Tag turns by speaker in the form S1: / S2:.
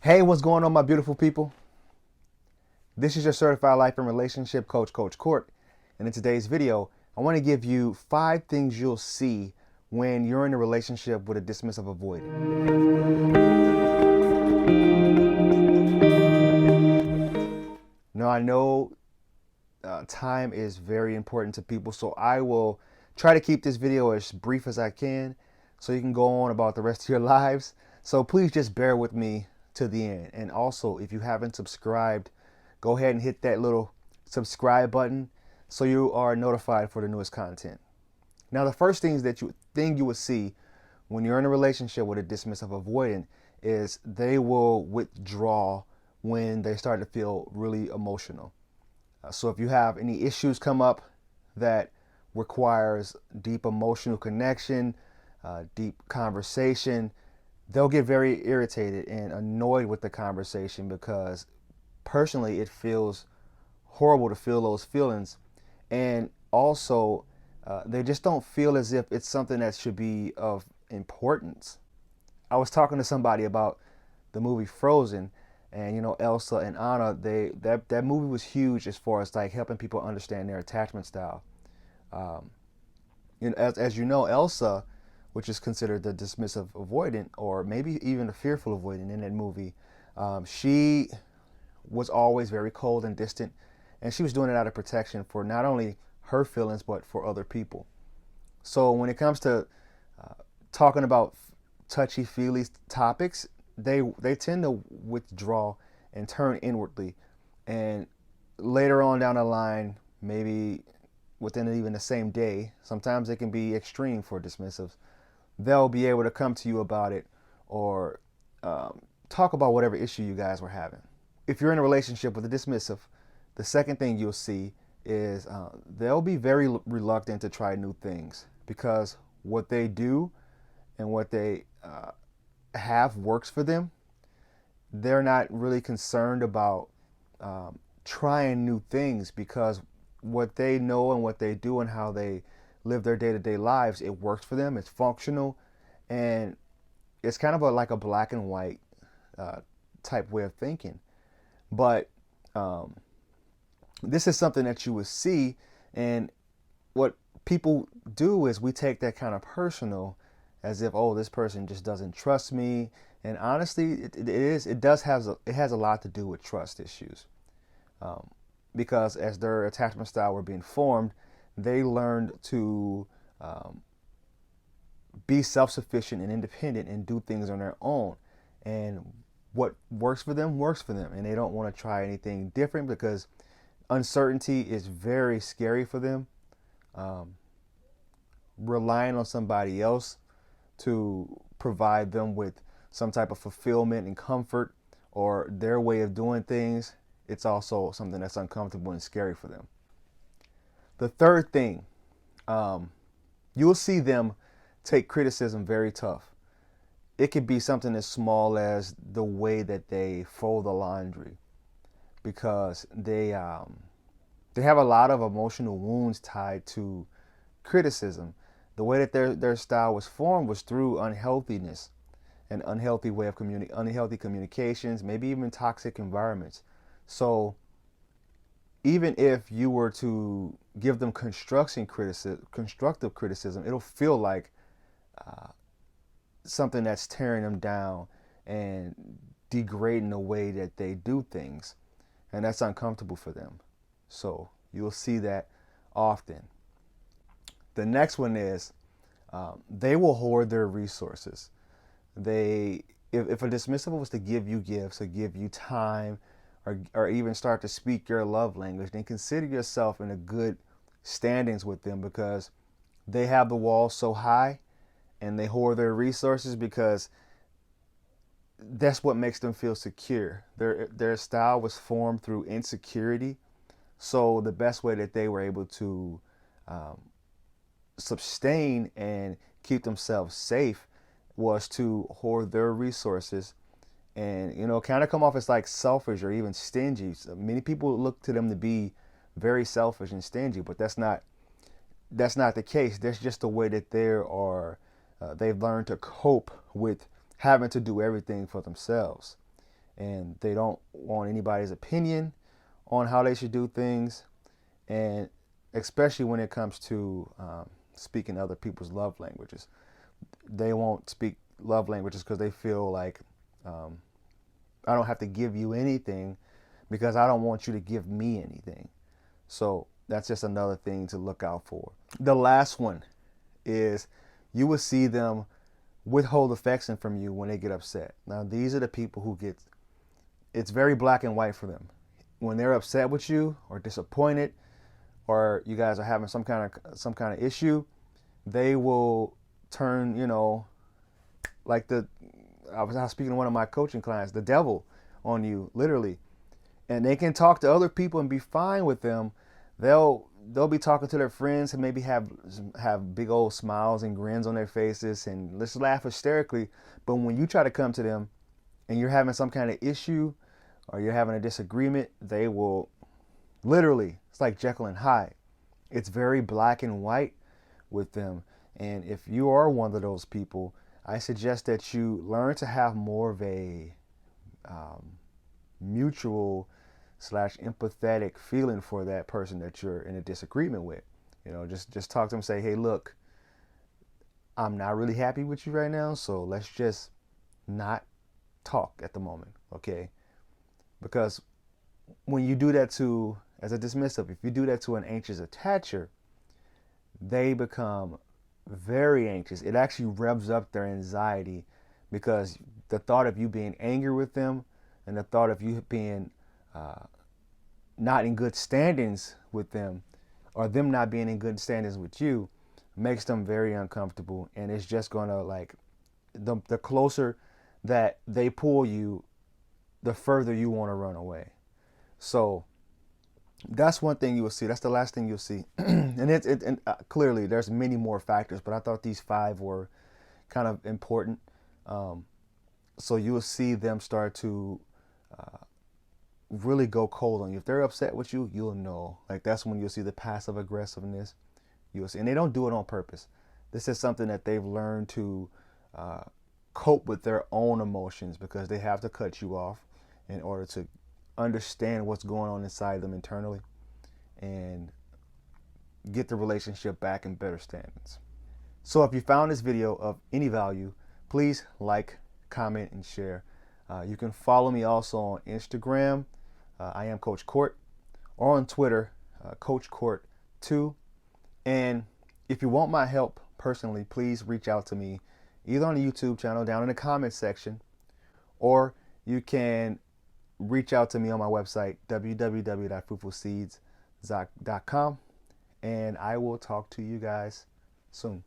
S1: Hey, what's going on, my beautiful people? This is your certified life and relationship coach, Coach Court. And in today's video, I want to give you 5 things you'll see when you're in a relationship with a dismissive avoidant. Now, I know time is very important to people, so I will try to keep this video as brief as I can so you can go on about the rest of your lives. So please just bear with me to the end. And also, if you haven't subscribed, go ahead and hit that little subscribe button so you are notified for the newest content. Now, the first thing you will see when you're in a relationship with a dismissive avoidant is they will withdraw when they start to feel really emotional. So if you have any issues come up that requires deep emotional connection, deep conversation, they'll get very irritated and annoyed with the conversation because personally it feels horrible to feel those feelings. And also, they just don't feel as if it's something that should be of importance. I was talking to somebody about the movie Frozen, and Elsa and Anna. That movie was huge as far as like helping people understand their attachment style. Um, as you know, Elsa, which is considered the dismissive avoidant, or maybe even a fearful avoidant in that movie, she was always very cold and distant, and she was doing it out of protection for not only her feelings but for other people. So when it comes to talking about touchy-feely topics, they tend to withdraw and turn inwardly, and later on down the line, maybe within even the same day, sometimes it can be extreme for dismissives, they'll be able to come to you about it or talk about whatever issue you guys were having. If you're in a relationship with a dismissive, the second thing you'll see is they'll be very reluctant to try new things because what they do and what they have works for them. They're not really concerned about trying new things because what they know and what they do and how they live their day-to-day lives, it works for them, it's functional, and it's kind of like a black and white type way of thinking. But this is something that you would see, and what people do is we take that kind of personal, as if, oh, this person just doesn't trust me. And honestly, it has a lot to do with trust issues, because as their attachment style were being formed, they learned to be self-sufficient and independent and do things on their own. And what works for them, and they don't want to try anything different because uncertainty is very scary for them. Relying on somebody else to provide them with some type of fulfillment and comfort or their way of doing things, it's also something that's uncomfortable and scary for them. The third thing, you'll see them take criticism very tough. It could be something as small as the way that they fold the laundry, because they have a lot of emotional wounds tied to criticism. The way that their style was formed was through unhealthiness, an unhealthy way of unhealthy communications, maybe even toxic environments. So even if you were to give them constructive criticism, it'll feel like something that's tearing them down and degrading the way that they do things, and that's uncomfortable for them. So you'll see that often. The next one is they will hoard their resources. If a dismissive was to give you gifts or give you time, or even start to speak your love language, then consider yourself in a good standings with them, because they have the wall so high and they hoard their resources because that's what makes them feel secure. Their style was formed through insecurity. So the best way that they were able to sustain and keep themselves safe was to hoard their resources and kind of come off as like selfish or even stingy. So many people look to them to be very selfish and stingy, but that's not the case. That's just the way that they've learned to cope with having to do everything for themselves. and they don't want anybody's opinion on how they should do things, and especially when it comes to speaking other people's love languages. They won't speak love languages because they feel like I don't have to give you anything because I don't want you to give me anything. So that's just another thing to look out for. The last one is you will see them withhold affection from you when they get upset. Now, these are the people who get, it's very black and white for them. When they're upset with you or disappointed, or you guys are having some kind of issue, they will turn, like I was speaking to one of my coaching clients, the devil on you, literally. And they can talk to other people and be fine with them. They'll be talking to their friends and maybe have big old smiles and grins on their faces and let's laugh hysterically. But when you try to come to them and you're having some kind of issue or you're having a disagreement, they will literally, it's like Jekyll and Hyde. It's very black and white with them. And if you are one of those people, I suggest that you learn to have more of a mutual / empathetic feeling for that person that you're in a disagreement with. Just talk to them, say, hey, look, I'm not really happy with you right now, so let's just not talk at the moment, okay? Because when you do that as a dismissive, if you do that to an anxious attacher, they become very anxious. It actually revs up their anxiety because the thought of you being angry with them and the thought of you being not in good standings with them, or them not being in good standings with you, makes them very uncomfortable. And it's just gonna, like, the closer that they pull you, the further you want to run away. So that's one thing you will see. That's the last thing you'll see. And clearly there's many more factors, but I thought these 5 were kind of important. So you will see them start to really go cold on you. If they're upset with you, you'll know. Like, that's when you'll see the passive aggressiveness. You'll see, and they don't do it on purpose. This is something that they've learned to cope with their own emotions because they have to cut you off in order to understand what's going on inside them internally and get the relationship back in better standings. So if you found this video of any value, please like, comment, and share. You can follow me also on Instagram. I am Coach Court, or on Twitter, Coach Court 2. And if you want my help personally, please reach out to me either on the YouTube channel down in the comments section, or you can reach out to me on my website, www.fruitfulseeds.com, and I will talk to you guys soon.